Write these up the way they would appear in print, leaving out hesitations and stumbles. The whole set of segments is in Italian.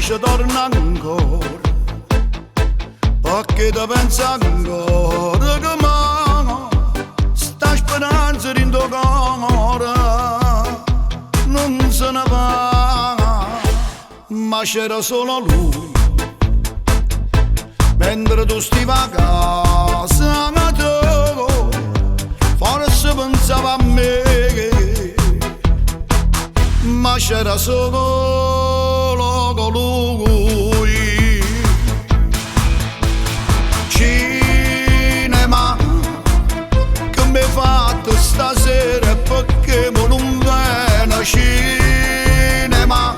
ci torna ancora, perché ti pensa ancora che ma sta speranza in tuo cuore non se ne va, ma c'era solo lui mentre tu stivi a casa, ma tu forse pensava a me, ma c'era solo colui. Cinema che mi hai fatto stasera perché non viene. Cinema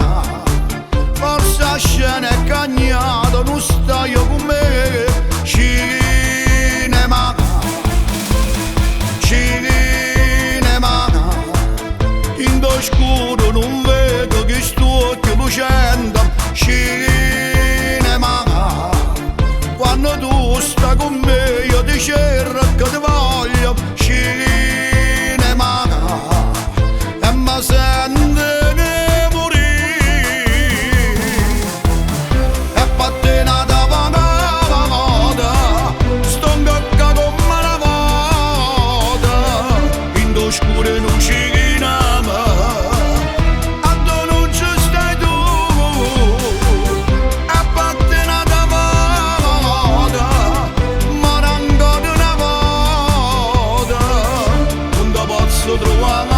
forse la scena è cagnata, non stai con me. Cinema, cinema, in d'oscuro non vedo che sto occhio lucendo. Cinema, quando tu stai con me io ti cerco che ti voglio. Cinema, e mi sento che morire, e pattinata vagata, sto in cocca come una volta, in d'oscuro non ci chiama, a tu non ci stai tu, e pattinata vagata, ma ancora una volta, non ti posso trovare.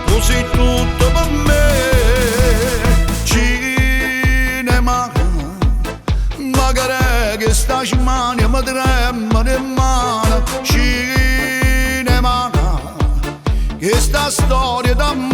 Tu sei tutto per me. Cinema, magari che sta mani mi tremano in mano. Cinema, che sta storia d'amore